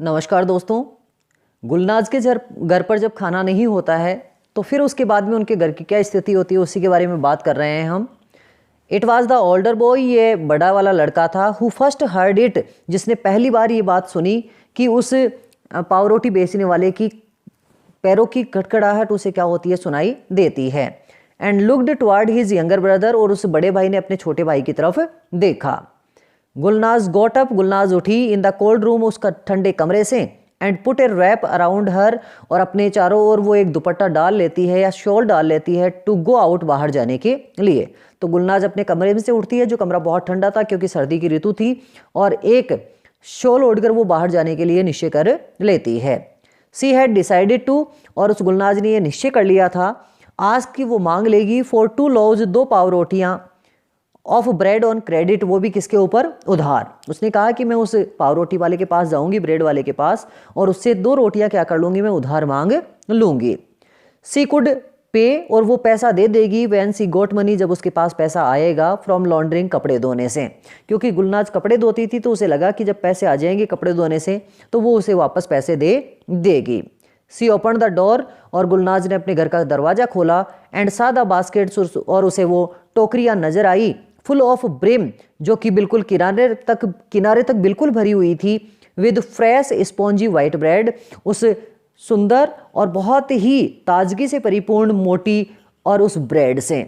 नमस्कार दोस्तों। गुलनाज के घर पर जब खाना नहीं होता है तो फिर उसके बाद में उनके घर की क्या स्थिति होती है उसी के बारे में बात कर रहे हैं हम। It was the older boy, ये बड़ा वाला लड़का था, हु फर्स्ट हर्ड इट, जिसने पहली बार ये बात सुनी कि उस पाव रोटी बेचने वाले की पैरों की खटखड़ाहट उसे क्या होती है, सुनाई देती है। And looked toward his younger brother, और उस बड़े भाई ने अपने छोटे भाई की तरफ देखा। गुलनाज गोट अप, गुलनाज उठी, इन द कोल्ड रूम, उसका ठंडे कमरे से, and put a wrap around her, और अपने चारों ओर वो एक दुपट्टा डाल लेती है या शॉल डाल लेती है, टू गो आउट, बाहर जाने के लिए। तो गुलनाज अपने कमरे में से उठती है, जो कमरा बहुत ठंडा था क्योंकि सर्दी की ऋतु थी, और एक शॉल ओढ़कर वो बाहर जाने के लिए निश्चय कर लेती है। सी हैड डिसाइडेड टू, और उस गुलनाज ने यह निश्चय कर लिया था, आज की वो मांग लेगी, फॉर 2 loaves, 2 पाव रोटियां, ऑफ ब्रेड ऑन क्रेडिट, वो भी किसके ऊपर, उधार। उसने कहा कि मैं उस पाव रोटी वाले के पास जाऊंगी, ब्रेड वाले के पास, और उससे 2 रोटियां क्या कर लूंगी, मैं उधार मांग लूंगी। सी कुड पे, और वो पैसा दे देगी, व्हेन सी गोट मनी, जब उसके पास पैसा आएगा, फ्रॉम लॉन्ड्रिंग, कपड़े धोने से, क्योंकि गुलनाज कपड़े धोती थी तो उसे लगा कि जब पैसे आ जाएंगे कपड़े धोने से तो वो उसे वापस पैसे दे देगी। सी ओपन द डोर, और गुलनाज ने अपने घर का दरवाजा खोला, एंड सा द बास्केट्स, और उसे वो टोकरियां नजर आई, फुल ऑफ ब्रिम, जो कि बिल्कुल किनारे तक बिल्कुल भरी हुई थी, with fresh spongy white bread, उस सुंदर और बहुत ही ताजगी से परिपूर्ण मोटी और उस ब्रेड से।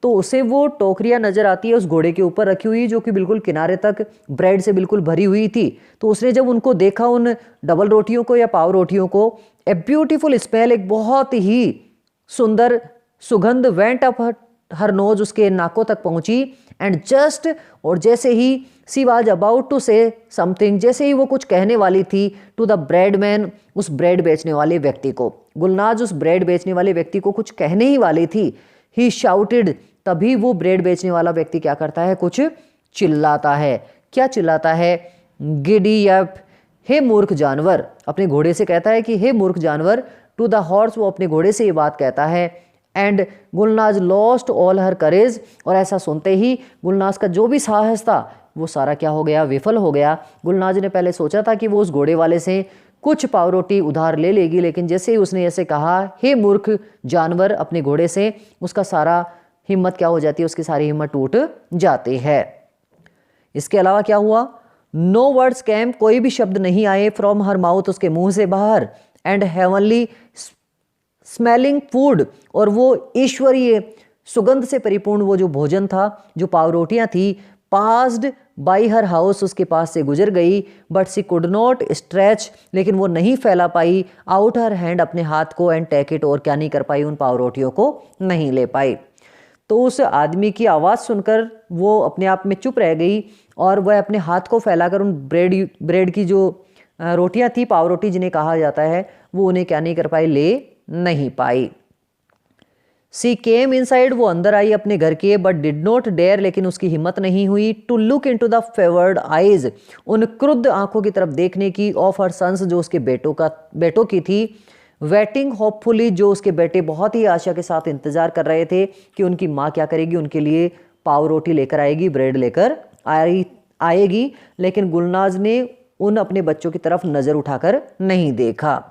तो उसे वो टोकरियां नजर आती है उस घोड़े के ऊपर रखी हुई, जो कि बिल्कुल किनारे तक ब्रेड से बिल्कुल भरी हुई थी। तो उसने जब उनको देखा, उन डबल रोटियों को या पाव रोटियों को, ए ब्यूटीफुल स्मेल, एक बहुत ही सुंदर सुगंध, वेंट अप हर नोज, उसके नाकों तक पहुंची, एंड जस्ट, और जैसे ही she was about to say something, जैसे ही वो कुछ कहने वाली थी, टू द ब्रेड मैन, उस ब्रेड बेचने वाले व्यक्ति को, गुलनाज उस ब्रेड बेचने वाले व्यक्ति को कुछ कहने ही वाली थी, ही शाउटेड, तभी वो ब्रेड बेचने वाला व्यक्ति क्या करता है, कुछ चिल्लाता है। क्या चिल्लाता है, गिडी अप, हे मूर्ख जानवर, अपने घोड़े से कहता है कि हे मूर्ख जानवर, टू द हॉर्स, वो अपने घोड़े से ये बात कहता है। एंड गुलनाज लॉस्ट ऑल हर करेज, और ऐसा सुनते ही गुलनाज का जो भी साहस था वो सारा क्या हो गया, विफल हो गया। गुलनाज ने पहले सोचा था कि वो उस घोड़े वाले से कुछ पाव रोटी उधार ले लेगी, लेकिन जैसे ही उसने ऐसे कहा, हे मूर्ख जानवर, अपने घोड़े से, उसका सारा हिम्मत क्या हो जाती है, उसकी सारी हिम्मत टूट जाती है। इसके अलावा क्या हुआ, नो वर्ड्स कैम, कोई भी शब्द नहीं आए, फ्रॉम हर माउथ, उसके मुंह से बाहर, एंड हेवनली स्मेलिंग फूड, और वो ईश्वरीय सुगंध से परिपूर्ण वो जो भोजन था, जो पाव रोटियां थी, पास्ड बाई हर हाउस, उसके पास से गुजर गई, but she could not stretch, लेकिन वो नहीं फैला पाई, आउट हर हैंड, अपने हाथ को, एंड टेक इट, और क्या नहीं कर पाई, उन पाव रोटियों को नहीं ले पाई। तो उस आदमी की आवाज़ सुनकर वो अपने आप में चुप रह गई, और वह अपने हाथ को फैलाकर उन ब्रेड की जो रोटियां थी, पाव रोटी जिन्हें कहा जाता है, वो उन्हें क्या नहीं कर पाई, ले नहीं पाई। सी केम इनसाइड, वो अंदर आई अपने घर के, बट डिड नॉट डेयर, लेकिन उसकी हिम्मत नहीं हुई, to look into the favoured eyes, उन क्रुद्ध आंखों की तरफ देखने की, ऑफ हर सन्स, जो उसके बेटों की थी, वेटिंग होपफुली, जो उसके बेटे बहुत ही आशा के साथ इंतजार कर रहे थे कि उनकी माँ क्या करेगी, उनके लिए पाव रोटी लेकर आएगी, ब्रेड लेकर आएगी। लेकिन गुलनाज ने उन अपने बच्चों की तरफ नजर उठाकर नहीं देखा।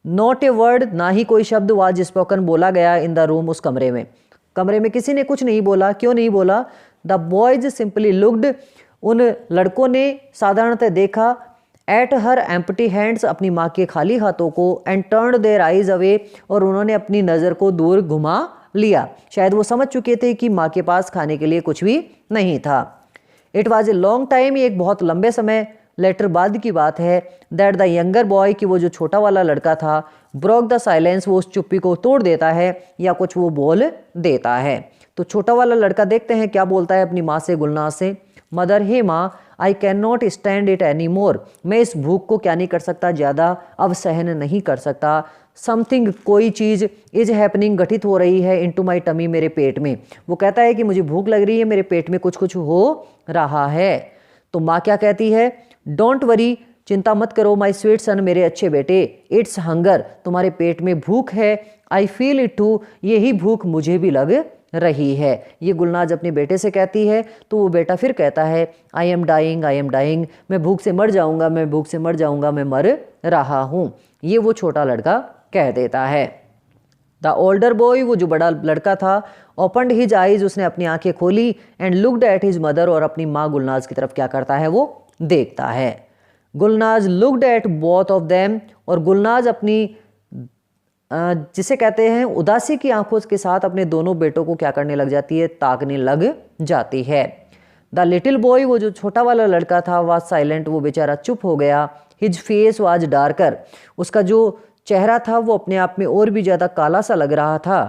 नॉट ए वर्ड, ना ही कोई शब्द वाज स्पोकन, बोला गया, इन द रूम, उस कमरे में किसी ने कुछ नहीं बोला। क्यों नहीं बोला, द बॉयज सिंपली लुक्ड, उन लड़कों ने साधारणतः देखा, एट हर एम्प्टी हैंड्स, अपनी माँ के खाली हाथों को, and turned their eyes away, और उन्होंने अपनी नज़र को दूर घुमा लिया। शायद वो समझ चुके थे कि माँ के पास खाने के लिए कुछ भी नहीं था। It was a long time, ये एक बहुत लंबे समय लेटर बाद की बात है, दैट द यंगर बॉय, कि वो जो छोटा वाला लड़का था, ब्रोक द साइलेंस, वो उस चुप्पी को तोड़ देता है या कुछ वो बोल देता है। तो छोटा वाला लड़का देखते हैं क्या बोलता है अपनी माँ से, गुलनाज से, मदर, हे माँ, I can not stand it any more, मैं इस भूख को क्या नहीं कर सकता, ज़्यादा अब सहन नहीं कर सकता। समथिंग, कोई चीज़, इज हैपनिंग, घटित हो रही है, इनटू माई टमी, मेरे पेट में। वो कहता है कि मुझे भूख लग रही है, मेरे पेट में कुछ कुछ हो रहा है। तो माँ क्या कहती है, डोंट वरी, चिंता मत करो, माई स्वीट सन, मेरे अच्छे बेटे, इट्स हंगर, तुम्हारे पेट में भूख है, आई फील इट टू, यही भूख मुझे भी लग रही है। ये गुलनाज अपने बेटे से कहती है तो वो बेटा फिर कहता है I am dying, I am dying, मैं भूख से मर जाऊँगा, मैं भूख से मर जाऊँगा, मैं मर रहा हूँ। ये वो छोटा लड़का कह देता है। द ओल्डर बॉय, वो जो बड़ा लड़का था, ओपनड हिज आइज, उसने अपनी आंखें खोली, and looked at his mother, और अपनी माँ गुलनाज की तरफ क्या करता है, वो देखता है। Gulnaz looked at both of them, और गुलनाज अपनी जिसे कहते हैं उदासी की आंखों के साथ अपने दोनों बेटों को क्या करने लग जाती है, ताकने लग जाती है। द लिटिल बॉय, वो जो छोटा वाला लड़का था, वाज साइलेंट, वो बेचारा चुप हो गया। हिज फेस वाज डार्कर, उसका जो चेहरा था वो अपने आप में और भी ज़्यादा काला सा लग रहा था।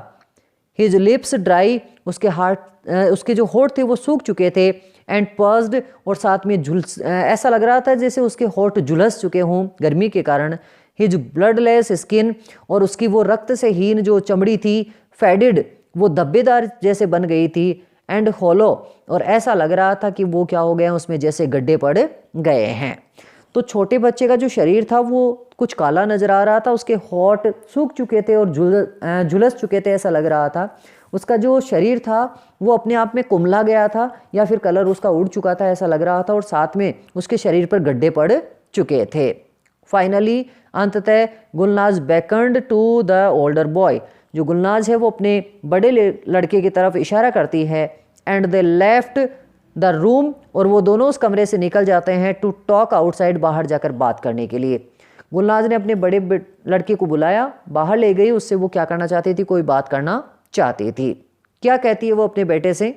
हिज लिप्स ड्राई, उसके जो होठ थे वो सूख चुके थे। एंड पर्स्ड, और साथ में ऐसा लग रहा था जैसे उसके होठ झुलस चुके हों गर्मी के कारण। हिज ब्लडलेस स्किन, और उसकी वो रक्त से हीन जो चमड़ी थी, फेडेड, वो धब्बेदार जैसे बन गई थी। एंड होलो, और ऐसा लग रहा था कि वो क्या हो गए हैं, उसमें जैसे गड्ढे पड़ गए हैं। तो छोटे बच्चे का जो शरीर था वो कुछ काला नजर आ रहा था, उसके होठ सूख चुके थे और झुलस चुके थे, ऐसा लग रहा था। उसका जो शरीर था वो अपने आप में कुम्हला गया था, या फिर कलर उसका उड़ चुका था, ऐसा लग रहा था, और साथ में उसके शरीर पर गड्ढे पड़ चुके थे। फाइनली, अंततः Gulnaz beckoned to the older boy, जो गुलनाज है वो अपने बड़े लड़के की तरफ इशारा करती है। And they left the room, और वो दोनों उस कमरे से निकल जाते हैं टू टॉक आउटसाइड, बाहर जाकर बात करने के लिए। गुलनाज ने अपने बड़े लड़के को बुलाया, बाहर ले गई, उससे वो क्या करना चाहती थी, कोई बात करना चाहती थी। क्या कहती है वो अपने बेटे से,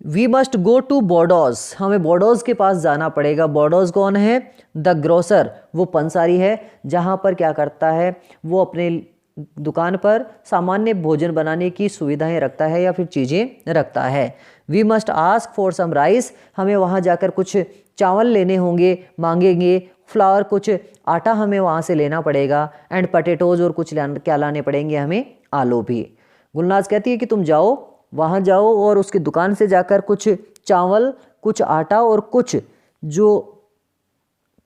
we must go to Bodo's, हमें बोडोज के पास जाना पड़ेगा। बोडोज कौन है, द ग्रोसर, वो पंसारी है, जहाँ पर क्या करता है, वो अपने दुकान पर सामान्य भोजन बनाने की सुविधाएं रखता है या फिर चीज़ें रखता है। We must ask for some rice, हमें वहाँ जाकर कुछ चावल लेने होंगे, मांगेंगे। फ्लावर, कुछ आटा हमें वहाँ से लेना पड़ेगा। एंड पटेटोज, और कुछ क्या लाने पड़ेंगे हमें, आलू भी। गुलनाज कहती है कि तुम जाओ, वहाँ जाओ, और उसकी दुकान से जाकर कुछ चावल, कुछ आटा, और कुछ जो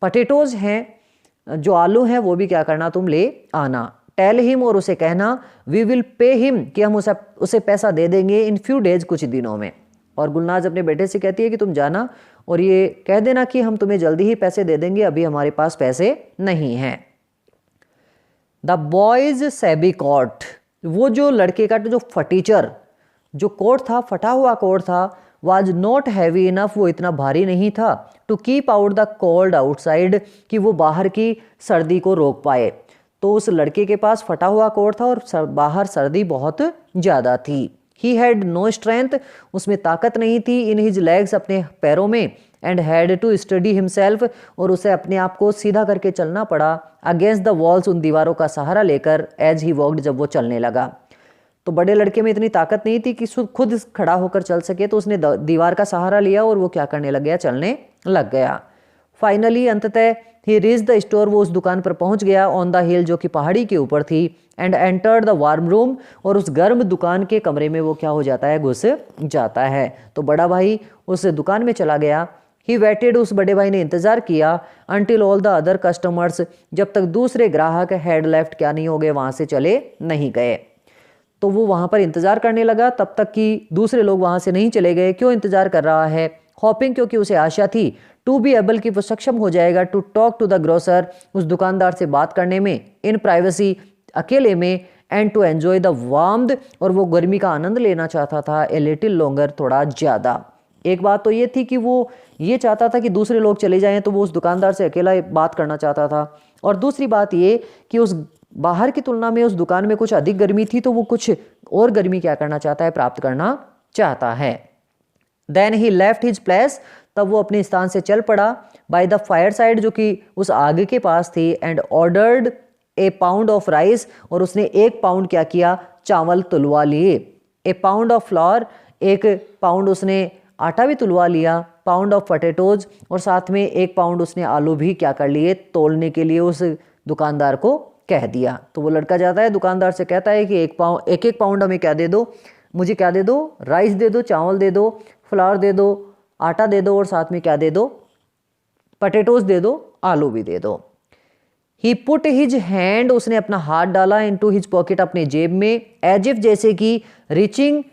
पटेटोज हैं, जो आलू हैं, वो भी क्या करना, तुम ले आना। टेल हिम, और उसे कहना, वी विल पे हिम, कि हम उसे पैसा दे देंगे इन फ्यू डेज, कुछ दिनों में। और गुलनाज अपने बेटे से कहती है कि तुम जाना और ये कह देना कि हम तुम्हें जल्दी ही पैसे दे देंगे, अभी हमारे पास पैसे नहीं हैं। द बॉयज सैबी कोट, वो जो लड़के का जो फटीचर जो कोट था, फटा हुआ कोट था, वाज नॉट हैवी इनफ, वो इतना भारी नहीं था, to keep out the cold outside, कि वो बाहर की सर्दी को रोक पाए। तो उस लड़के के पास फटा हुआ कोट था और बाहर सर्दी बहुत ज़्यादा थी। ही हैड नो स्ट्रेंथ, उसमें ताकत नहीं थी, इन हिज लेग्स, अपने पैरों में। And had to study himself, और उसे अपने आप को सीधा करके चलना पड़ा। अगेंस्ट द वॉल्स, उन दीवारों का सहारा लेकर। एज ही वॉक्ड, जब वो चलने लगा। तो बड़े लड़के में इतनी ताकत नहीं थी कि खुद खड़ा होकर चल सके, तो उसने दीवार का सहारा लिया और वो क्या करने लग गया, चलने लग गया। फाइनली, अंततः, ही रीच द स्टोर, वो उस दुकान पर पहुंच गया, ऑन द हिल, जो कि पहाड़ी के ऊपर थी। And entered the warm room, और उस गर्म दुकान के कमरे में वो क्या हो जाता है, घुस जाता है। तो बड़ा भाई उस दुकान में चला गया। ही वेटेड, उस बड़े भाई ने इंतजार किया। Until all the other customers, जब तक दूसरे ग्राहक हैड लेफ्ट, क्या नहीं हो गए, वहाँ से चले नहीं गए। तो वो वहाँ पर इंतजार करने लगा तब तक कि दूसरे लोग वहाँ से नहीं चले गए। क्यों इंतजार कर रहा है, हॉपिंग, क्योंकि उसे आशा थी। टू बी एबल, कि वो सक्षम हो जाएगा। To talk to the grocer, उस दुकानदार से बात करने में। इन प्राइवेसी, अकेले में। And to enjoy the warmth, और वो गर्मी का आनंद लेना चाहता था। ए लिटिल लॉन्गर, थोड़ा ज़्यादा। एक बात तो ये थी कि वो ये चाहता था कि दूसरे लोग चले जाएं, तो वो उस दुकानदार से अकेला बात करना चाहता था। और दूसरी बात ये कि उस बाहर की तुलना में उस दुकान में कुछ अधिक गर्मी थी, तो वो कुछ और गर्मी क्या करना चाहता है, प्राप्त करना चाहता है। Then he left his place, तब वो अपने स्थान से चल पड़ा। बाय द फायर साइड, जो कि उस आग के पास थी। And ordered A pound of rice, और उसने 1 पाउंड क्या किया, चावल तुलवा लिए। ए पाउंड ऑफ फ्लावर, 1 पाउंड उसने आटा भी तुलवा लिया। पाउंड ऑफ पटेटोज, और साथ में 1 पाउंड उसने आलू भी क्या कर लिए, तोलने के लिए उस दुकानदार को कह दिया। तो वो लड़का जाता है दुकानदार से, कहता है कि 1 पाउंड हमें क्या दे दो, मुझे क्या दे दो, राइस दे दो, चावल दे दो, फ्लावर दे दो, आटा दे दो, और साथ में क्या दे दो, पटेटोज दे दो, आलू भी दे दो। ही पुट हिज हैंड, उसने अपना हाथ डाला, इनटू हिज पॉकेट, अपने जेब में, एज इफ, जैसे कि, रिचिंग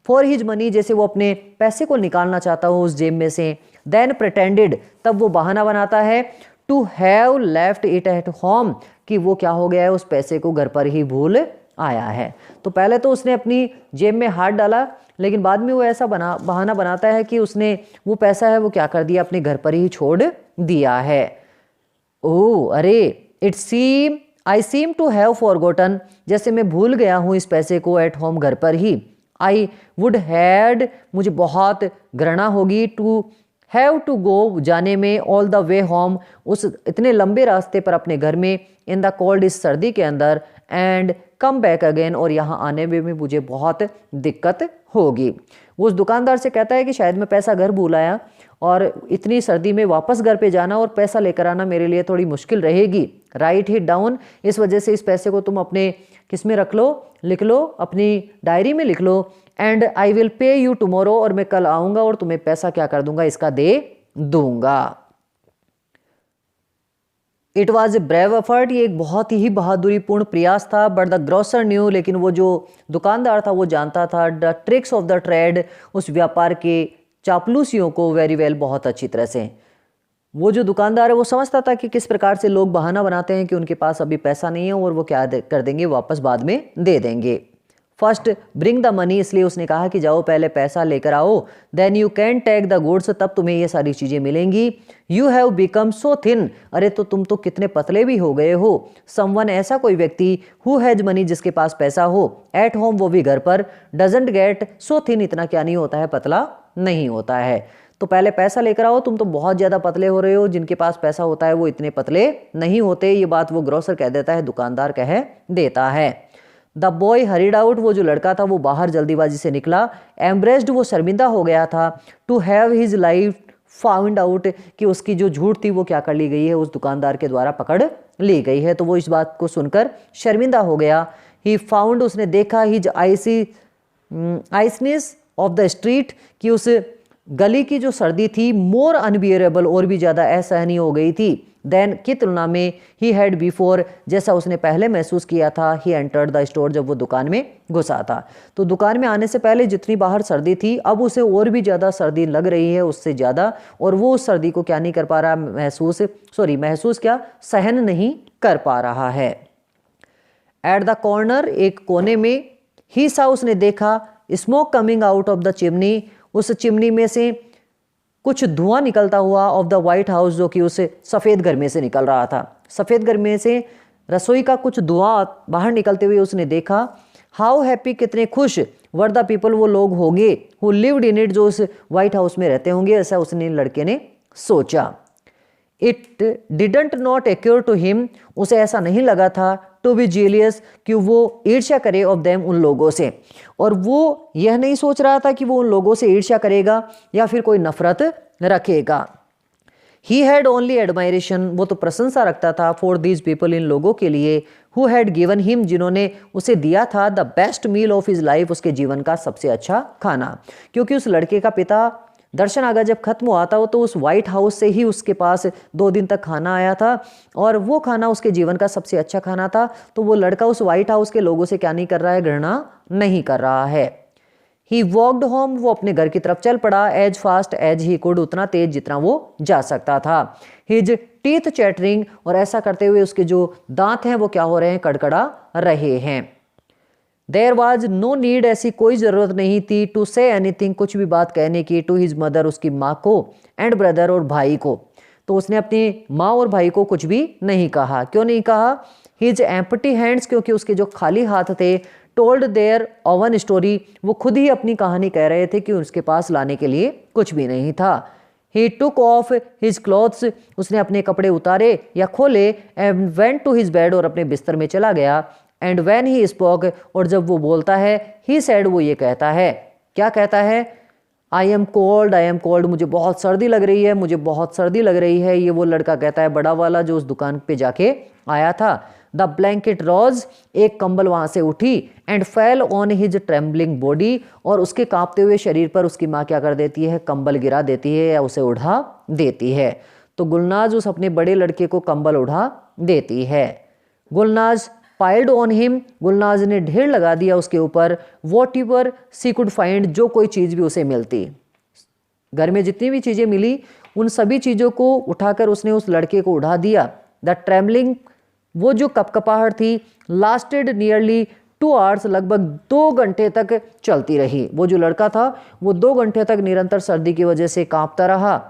फॉर हिज मनी, जैसे वो अपने पैसे को निकालना चाहता हो उस जेब में से। देन प्रिटेंडेड, तब वो बहाना बनाता है, to have left it at home, कि वो क्या हो गया है, उस पैसे को घर पर ही भूल आया है। तो पहले तो उसने अपनी जेब में हाथ डाला, लेकिन बाद में वो ऐसा बहाना बनाता है कि उसने वो पैसा है वो क्या कर दिया, अपने घर पर ही छोड़ दिया है। ओह अरे, आई सीम टू हैव फॉरगॉटन, जैसे मैं भूल गया हूँ इस पैसे को, एट होम, घर पर ही। आई वुड हैड, मुझे बहुत घृणा होगी, टू हैव टू गो, जाने में, ऑल द वे होम, उस इतने लंबे रास्ते पर अपने घर में, इन द कोल्ड, इस सर्दी के अंदर, एंड कम बैक अगेन, और यहाँ आने में भी मुझे बहुत दिक्कत होगी। वो उस दुकानदार से कहता है कि शायद मैं पैसा घर भूल आया और इतनी सर्दी में वापस घर पे जाना और पैसा लेकर आना मेरे लिए थोड़ी मुश्किल रहेगी। राइट हिट डाउन, इस वजह से इस पैसे को तुम अपने किस में रख लो, लिख लो, अपनी डायरी में लिख लो। And I will pay you tomorrow, और मैं कल आऊँगा और तुम्हें पैसा क्या कर दूंगा, इसका दे दूंगा। It was a brave effort, ये एक बहुत ही बहादुरीपूर्ण प्रयास था। बट द ग्रोसर न्यू, लेकिन वो जो दुकानदार था वो जानता था, the tricks of the trade, उस व्यापार के चापलूसियों को, वेरी वेल, बहुत अच्छी तरह से। वो जो दुकानदार है वो समझता था कि किस प्रकार से लोग बहाना बनाते हैं कि उनके पास अभी पैसा नहीं है और वो क्या कर देंगे, वापस बाद में दे देंगे। फर्स्ट ब्रिंग द मनी, इसलिए उसने कहा कि जाओ पहले पैसा लेकर आओ, then you can take the goods, तब तुम्हें ये सारी चीज़ें मिलेंगी। You have become so thin, अरे तो तुम तो कितने पतले भी हो गए हो। समवन, ऐसा कोई व्यक्ति, हु हैज मनी, जिसके पास पैसा हो, एट होम, वो भी घर पर, डजंट गेट सो थिन, इतना क्या नहीं होता है, पतला नहीं होता है। तो पहले पैसा लेकर आओ, तुम तो बहुत ज़्यादा पतले हो रहे हो, जिनके पास पैसा होता है वो इतने पतले नहीं होते। ये बात वो ग्रोसर कह देता है, दुकानदार कह देता है। द बॉय हरीड आउट, वो जो लड़का था वो बाहर जल्दीबाजी से निकला। एम्ब्रेस्ड, वो शर्मिंदा हो गया था। To have his life found out, कि उसकी जो झूठ थी वो क्या कर ली गई है, उस दुकानदार के द्वारा पकड़ ली गई है। तो वो इस बात को सुनकर शर्मिंदा हो गया। ही फाउंड, उसने देखा, हिज आइसनेस ऑफ द स्ट्रीट, कि उस गली की जो सर्दी थी, मोर अनबियरेबल, और भी ज़्यादा असहनीय हो गई थी, देन, की तुलना में, ही हैड बिफोर, जैसा उसने पहले महसूस किया था, ही एंटर्ड द स्टोर, जब वो दुकान में घुसा था। तो दुकान में आने से पहले जितनी बाहर सर्दी थी, अब उसे और भी ज़्यादा सर्दी लग रही है, उससे ज़्यादा, और वो उस सर्दी को क्या नहीं कर पा रहा, महसूस क्या, सहन नहीं कर पा रहा है। एट द कॉर्नर, एक कोने में, ही सा, उसने देखा, smoke coming out of the chimney, उस चिमनी में से कुछ धुआं निकलता हुआ, ऑफ द वाइट हाउस, जो कि उस सफ़ेद घर में से निकल रहा था। सफ़ेद घर में से रसोई का कुछ धुआं बाहर निकलते हुए उसने देखा। हाउ हैप्पी, कितने खुश, वर द पीपल, वो लोग होंगे, हु लिव्ड इन इट, जो उस वाइट हाउस में रहते होंगे, ऐसा उसने, लड़के ने सोचा। It didn't not occur to him, उसे ऐसा नहीं लगा था, टू बी जेलियस, कि वो ईर्ष्या करे ऑफ देम, उन लोगों से। और वो यह नहीं सोच रहा था कि वो उन लोगों से ईर्ष्या करेगा या फिर कोई नफरत रखेगा। ही हैड ओनली एडमायरेशन, वो तो प्रशंसा रखता था, फॉर दीज पीपल, इन लोगों के लिए, हु हैड गिवन हिम, जिन्होंने उसे दिया था, the best meal of his life, उसके जीवन का सबसे अच्छा खाना। क्योंकि उस लड़के का पिता दर्शन आगा जब खत्म हुआ था तो उस वाइट हाउस से ही उसके पास 2 दिन तक खाना आया था, और वो खाना उसके जीवन का सबसे अच्छा खाना था। तो वो लड़का उस वाइट हाउस के लोगों से क्या नहीं कर रहा है, घृणा नहीं कर रहा है। ही वॉकड होम, वो अपने घर की तरफ चल पड़ा, as fast as he could, उतना तेज जितना वो जा सकता था। हिज टीथ चैटरिंग, और ऐसा करते हुए उसके जो दांत हैं वो क्या हो रहे हैं, कड़कड़ा रहे हैं। देयर वॉज नो नीड, ऐसी कोई ज़रूरत नहीं थी, टू से एनीथिंग, कुछ भी बात कहने की, टू हिज मदर, उसकी माँ को, एंड ब्रदर, और भाई को। तो उसने अपनी माँ और भाई को कुछ भी नहीं कहा। क्यों नहीं कहा? हिज एम्प्टी हैंड्स, क्योंकि उसके जो खाली हाथ थे, टोल्ड देयर ओवन स्टोरी, वो खुद ही अपनी कहानी कह रहे थे कि उसके पास लाने के लिए कुछ भी नहीं था। He took off his clothes, उसने अपने कपड़े उतारे या खोले, and went to his bed, और अपने बिस्तर में चला गया। एंड व्हेन ही स्पोक, और जब वो बोलता है, ही सेड, वो ये कहता है, क्या कहता है? आई एम कोल्ड, मुझे बहुत सर्दी लग रही है, मुझे बहुत सर्दी लग रही है। ये वो लड़का कहता है, बड़ा वाला, जो उस दुकान पे जाके आया था। द ब्लैंकेट रोज, एक कंबल वहाँ से उठी, and fell on his trembling body, और उसके कांपते हुए शरीर पर उसकी माँ क्या कर देती है, कंबल गिरा देती है या उसे उड़ा देती है। तो गुलनाज उस अपने बड़े लड़के को कंबल उड़ा देती है। Gulnaz piled on him, Gulnaz ने ढेर लगा दिया उसके ऊपर, what ever see could find, जो कोई चीज़ भी उसे मिलती। घर में जितनी भी चीज़ें मिली उन सभी चीज़ों को उठाकर उसने उस लड़के को उड़ा दिया। द ट्रेमलिंग, वो जो कपकपाहट थी, लास्टेड नियरली 2 आवर्स, लगभग 2 घंटे तक चलती रही। वो जो लड़का था वो 2 घंटे तक निरंतर सर्दी की वजह से कांपता रहा।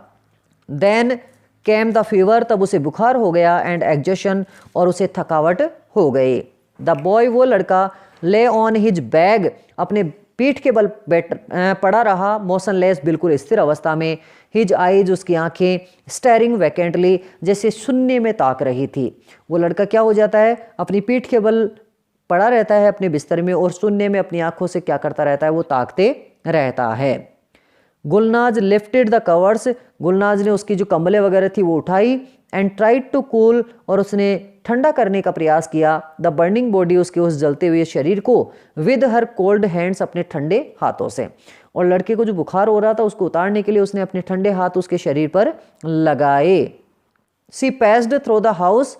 देन कैम द फीवर, तब उसे बुखार हो गया, एंड एग्जॉशन, और उसे थकावट हो गई। द बॉय, वो लड़का, ले ऑन हिज बैग, अपने पीठ के बल पड़ा रहा, मोशनलेस, बिल्कुल स्थिर अवस्था में। हिज आईज, उसकी आंखें, स्टेरिंग वैकेंटली, जैसे शून्य में ताक रही थी। वो लड़का क्या हो जाता है, अपनी पीठ के बल पड़ा रहता है अपने बिस्तर में और शून्य में अपनी आंखों से क्या करता रहता है, वो ताकते रहता है। Gulnaz lifted the covers, Gulnaz ने उसकी जो कंबलें वगैरह थी वो उठाई, एंड ट्राइड टू कूल, और उसने ठंडा करने का प्रयास किया, द बर्निंग बॉडी, उसके उस जलते हुए शरीर को, विद हर कोल्ड हैंड्स, अपने ठंडे हाथों से। और लड़के को जो बुखार हो रहा था उसको उतारने के लिए उसने अपने ठंडे हाथ उसके शरीर पर लगाए। सी पैस्ड थ्रू द हाउस,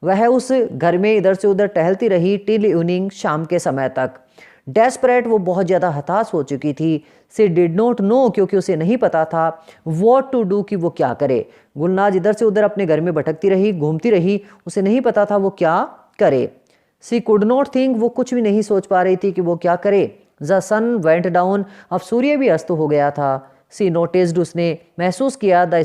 वह उस घर में इधर से उधर टहलती रही, टिल इवनिंग, शाम के समय तक। डेस्परेट, वो बहुत ज़्यादा हताश हो चुकी थी। सी डिड नॉट नो, क्योंकि उसे नहीं पता था वॉट टू डू, कि वो क्या करे। गुलनाज इधर से उधर अपने घर में भटकती रही, घूमती रही, उसे नहीं पता था वो क्या करे। सी कुड नॉट थिंक, वो कुछ भी नहीं सोच पा रही थी कि वो क्या करे। द सन वेंट डाउन, अब सूर्य भी अस्त हो गया था। सी नोटिस्ड, उसने महसूस किया, the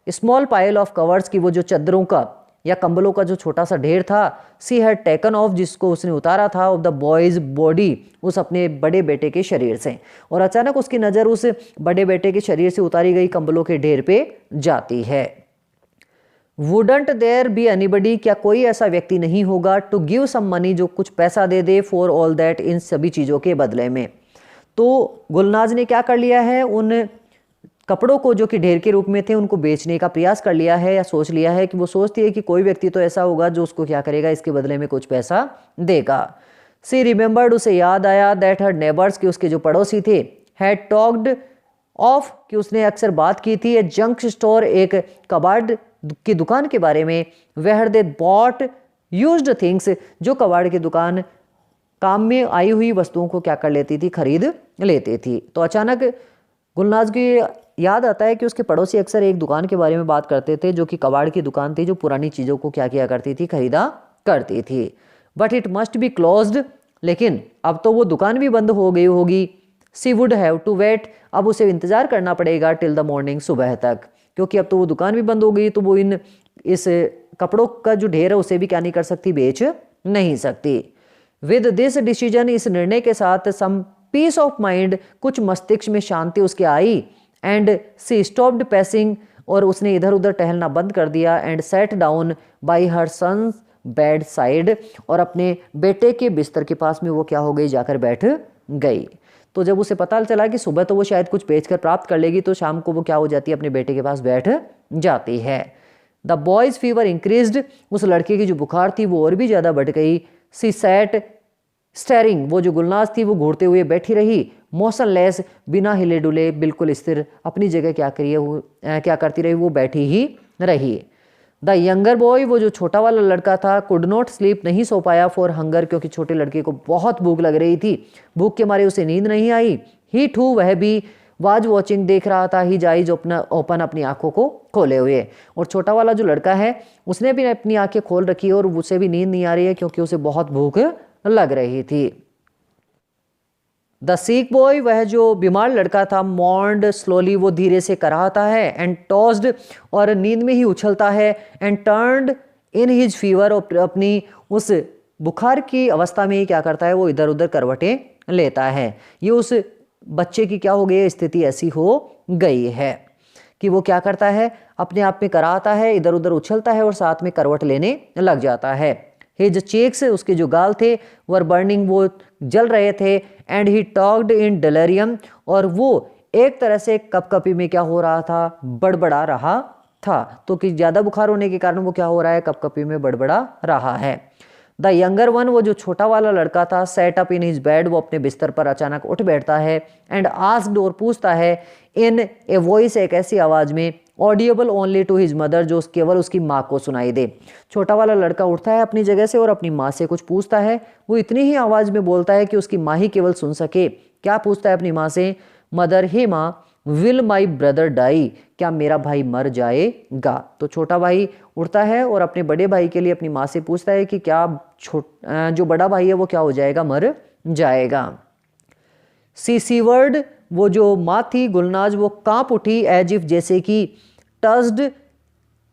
small pile of covers, की वो जो चादरों का या कंबलों का जो छोटा सा ढेर था। सी हैड टेकन ऑफ, जिसको उसने उतारा था, ऑफ द बॉयज बॉडी, उस अपने बड़े बेटे के शरीर से। और अचानक उसकी नज़र उस बड़े बेटे के शरीर से उतारी गई कंबलों के ढेर पे जाती है। वुडंट देयर बी एनीबडी, क्या कोई ऐसा व्यक्ति नहीं होगा, टू गिव सम मनी, जो कुछ पैसा दे दे, फॉर ऑल दैट, इन सभी चीज़ों के बदले में। तो गुलनाज ने क्या कर लिया है, उन कपड़ों को जो कि ढेर के रूप में थे उनको बेचने का प्रयास कर लिया है, या सोच लिया है कि वो सोचती है कि कोई व्यक्ति तो ऐसा होगा जो उसको क्या करेगा, इसके बदले में कुछ पैसा देगा। सी रिमेंबर्ड, उसे याद आया, दैट हर नेबर्स, कि उसके जो पड़ोसी थे, हैड टॉक्ड ऑफ, कि उसने अक्सर बात की थी, ए जंक स्टोर, एक कबाड़ की दुकान के बारे में, where they bought used things, जो कबाड़ की दुकान काम में आई हुई वस्तुओं को क्या कर लेती थी, खरीद लेती थी। तो अचानक गुलनाज की याद आता है कि उसके पड़ोसी अक्सर एक दुकान के बारे में बात करते थे जो कि कबाड़ की दुकान थी, जो पुरानी चीज़ों को क्या किया करती थी, खरीदा करती थी। But it must be closed, लेकिन अब तो वो दुकान भी बंद हो गई होगी। सी वुड हैव टू वेट, अब उसे इंतज़ार करना पड़ेगा, टिल द मॉर्निंग, सुबह तक, क्योंकि अब तो वो दुकान भी बंद हो गई, तो वो इस कपड़ों का जो ढेर है उसे भी क्या नहीं कर सकती, बेच नहीं सकती। विद दिस डिसीजन, इस निर्णय के साथ, सम पीस ऑफ माइंड, कुछ मस्तिष्क में शांति उसके आई, एंड सी स्टॉप्ड पैसिंग, और उसने इधर उधर टहलना बंद कर दिया, and sat down by her son's bedside, और अपने बेटे के बिस्तर के पास में वो क्या हो गई, जाकर बैठ गई। तो जब उसे पता चला कि सुबह तो वो शायद कुछ बेचकर प्राप्त कर लेगी, तो शाम को वो क्या हो जाती है, अपने बेटे के पास बैठ जाती है। द बॉयज़ फीवर इंक्रीज्ड, उस लड़के की जो बुखार थी वो और भी ज़्यादा बढ़ गई। सी सैट स्टेरिंग, वो जो गुलनाज थी वो घूरते हुए बैठी रही, मोशनलेस, बिना हिले डुले, बिल्कुल स्थिर अपनी जगह क्या करती रही, वो बैठी ही रही। द यंगर बॉय, वो जो छोटा वाला लड़का था, कुड नॉट स्लीप, नहीं सो पाया, फॉर हंगर, क्योंकि छोटे लड़के को बहुत भूख लग रही थी, भूख के मारे उसे नींद नहीं आई। ही टू, वह भी वाज वॉचिंग, देख रहा था, ही जाइज ओपन, अपनी आंखों को खोले हुए। और छोटा वाला जो लड़का है उसने भी अपनी आंखें खोल रखी है और उसे भी नींद नहीं आ रही है, क्योंकि उसे बहुत भूख लग रही थी। द सीक बॉय, वह जो बीमार लड़का था, मॉर्न्ड स्लोली, वो धीरे से कराहता है, एंड टॉस्ड, और नींद में ही उछलता है, and turned in his fever, और अपनी उस बुखार की अवस्था में ही क्या करता है, वो इधर उधर करवटें लेता है। ये उस बच्चे की क्या हो गई, स्थिति ऐसी हो गई है कि वो क्या करता है, अपने आप में कराहता है, इधर उधर उछलता है और साथ में करवट लेने लग जाता है। हिज चेक्स, उसके जो गाल थे, वर बर्निंग, वो जल रहे थे, and he talked in delirium, और वो एक तरह से कपकपी में क्या हो रहा था, बड़बड़ा रहा था। तो कि ज़्यादा बुखार होने के कारण वो क्या हो रहा है, कपकपी में बड़बड़ा रहा है। द यंगर वन, वो जो छोटा वाला लड़का था, set up in his bed, वो अपने बिस्तर पर अचानक उठ बैठता है, एंड आस्क्ड, और पूछता है, इन ए वॉइस, एक ऐसी आवाज़ में, audible only to his mother, जो केवल उसकी माँ को सुनाई दे। छोटा वाला लड़का उठता है अपनी जगह से और अपनी माँ से कुछ पूछता है। वो इतनी ही आवाज़ में बोलता है कि उसकी माँ ही केवल सुन सके। क्या पूछता है अपनी माँ से? मदर, हे माँ, विल माई ब्रदर डाई, क्या मेरा भाई मर जाएगा? तो छोटा भाई उठता है और अपने बड़े भाई के लिए अपनी माँ से पूछता है कि क्या जो बड़ा भाई है वो क्या हो जाएगा, मर जाएगा। सी सीवर्ड, वो जो माँ थी गुलनाज, वो कांप उठी, एज इफ, जैसे कि, टस्ड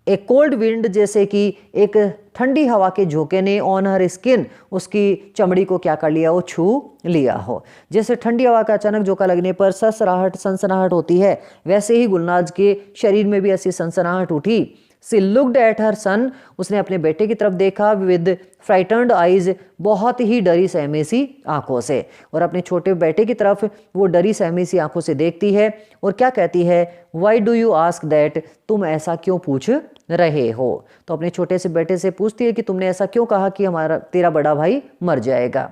ए कोल्ड विंड, जैसे कि एक ठंडी हवा के झोंके ने, ऑन हर स्किन, उसकी चमड़ी को क्या कर लिया, वो छू लिया हो। जैसे ठंडी हवा का अचानक झोंका लगने पर सनसनाहट सनसनाहट होती है, वैसे ही गुलनाज के शरीर में भी ऐसी सनसनाहट उठी। सी लुक्ड एट हर सन, उसने अपने बेटे की तरफ देखा, विद फ्राइटन्ड आइज, बहुत ही डरी सहमी सी आंखों से, और अपने छोटे बेटे की तरफ वो डरी सहमी सी आंखों से देखती है और क्या कहती है, why do you ask that, तुम ऐसा क्यों पूछ रहे हो? तो अपने छोटे से बेटे से पूछती है कि तुमने ऐसा क्यों कहा कि तेरा बड़ा भाई मर जाएगा।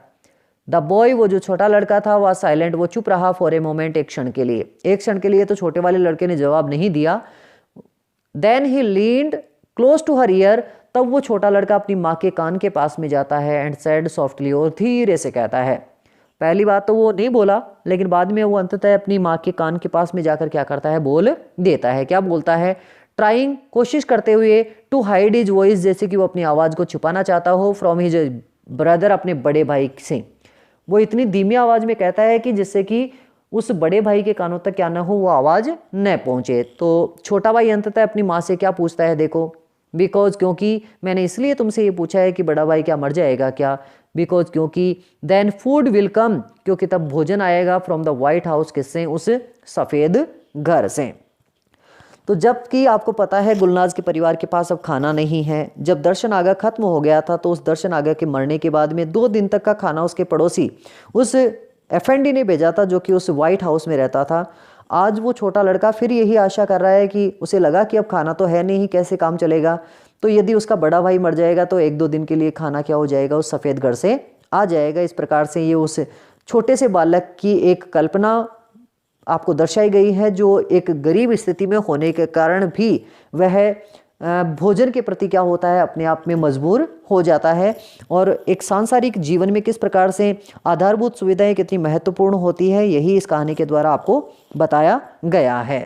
द बॉय, वो जो छोटा लड़का था, वह साइलेंट, वो चुप रहा, फॉर ए मोमेंट, एक क्षण के लिए। एक क्षण के लिए तो छोटे वाले लड़के ने जवाब नहीं दिया। Then he leaned close to her ear, तब वो छोटा लड़का अपनी माँ के कान के पास में जाता है, एंड सेड सॉफ्टली, और धीरे से कहता है। पहली बात तो वो नहीं बोला, लेकिन बाद में वो अंततः अपनी माँ के कान के पास में जाकर क्या करता है, बोल देता है। क्या बोलता है? ट्राइंग, कोशिश करते हुए, टू हाइड हिज वॉइस, जैसे कि वो अपनी आवाज़ को छुपाना चाहता हो, फ्रॉम हिज ब्रदर, अपने बड़े भाई से। वो इतनी धीमी आवाज़ में कहता है कि जिससे कि उस बड़े भाई के कानों तक क्या ना हो, वो आवाज़ न पहुँचे। तो छोटा भाई अंततः अपनी माँ से क्या पूछता है, देखो, बिकॉज, क्योंकि, मैंने इसलिए तुमसे ये पूछा है कि बड़ा भाई क्या मर जाएगा क्या? बिकॉज, क्योंकि, देन फूड विल कम, क्योंकि तब भोजन आएगा, फ्रॉम द वाइट हाउस, किससे? उस सफ़ेद घर से। तो जबकि आपको पता है गुलनाज के परिवार के पास अब खाना नहीं है। जब दर्शन आगा खत्म हो गया था तो उस दर्शन आगा के मरने के बाद में 2 दिन तक का खाना उसके पड़ोसी उस एफएनडी ने भेजा था, जो कि उस वाइट हाउस में रहता था। आज वो छोटा लड़का फिर यही आशा कर रहा है कि उसे लगा कि अब खाना तो है नहीं, कैसे काम चलेगा। तो यदि उसका बड़ा भाई मर जाएगा तो 1-2 दिन के लिए खाना क्या हो जाएगा, उस सफ़ेद घर से आ जाएगा। इस प्रकार से ये उस छोटे से बालक की एक कल्पना आपको दर्शाई गई है, जो एक गरीब स्थिति में होने के कारण भी वह भोजन के प्रति क्या होता है, अपने आप में मजबूर हो जाता है। और एक सांसारिक जीवन में किस प्रकार से आधारभूत सुविधाएं कितनी महत्वपूर्ण होती है, यही इस कहानी के द्वारा आपको बताया गया है।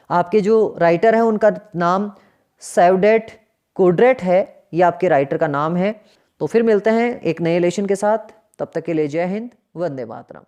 आपके जो राइटर हैं उनका नाम सैवडेट कोड्रेट है, ये आपके राइटर का नाम है। तो फिर मिलते हैं एक नए लेशन के साथ, तब तक के लिए जय हिंद, वंदे मातरम।